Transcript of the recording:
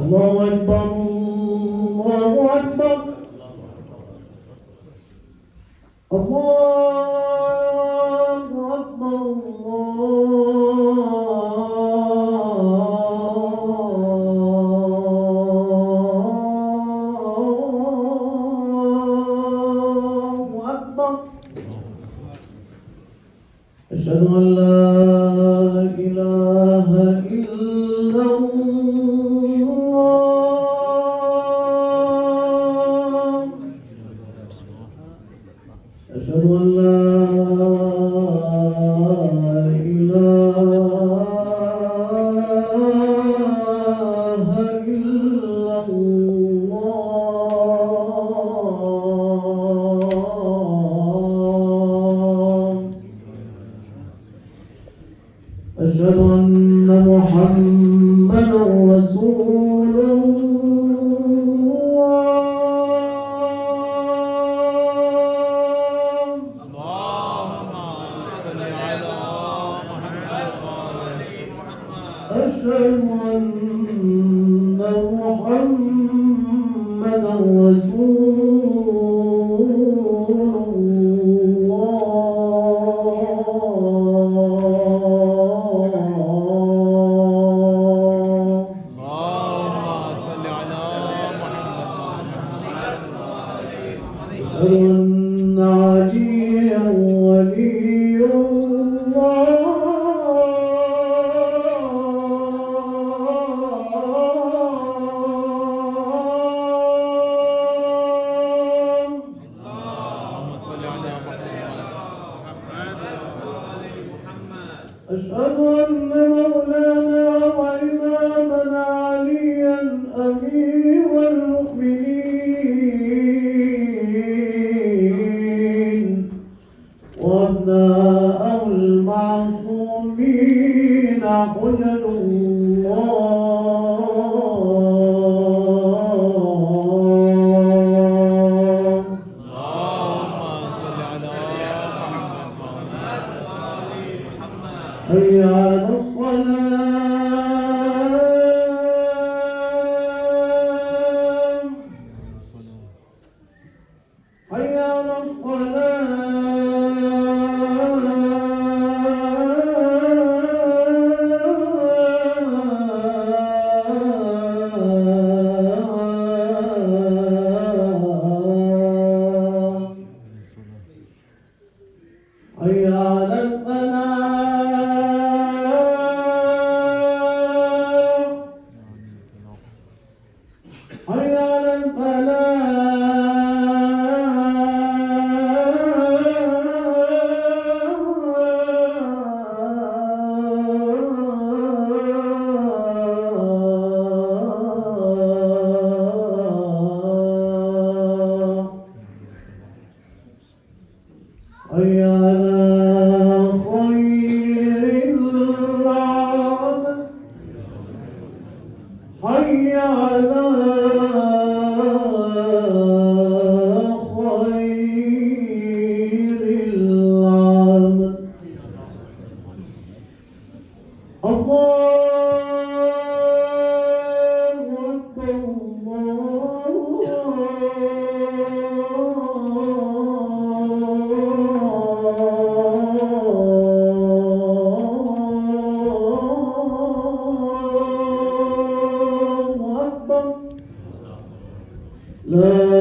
الله أكبر الله أكبر الله أكبر الله أكبر أشهد أن لا إله إلا الله أشهد أن لا إله إلا الله أشهد أن محمدا رسول الله اللهم صل على محمد وآل محمد. أشهد أن محمدا رسول الله اللهم صل على محمد وآل محمد. أشهد أن عليا ولي الله اللهم صل على محمد وآل محمد. أشهد أن مولانا وإمامنا عليا أمير المؤمنين وأبناءه المعصومين حجج الله اللهم صل على محمد وآل محمد. حي على الصلاة حي على الصلاة حي على الفلاح حي على الفلاح حي على خير العمل حي على خير العمل الله أكبر الله أكبر لا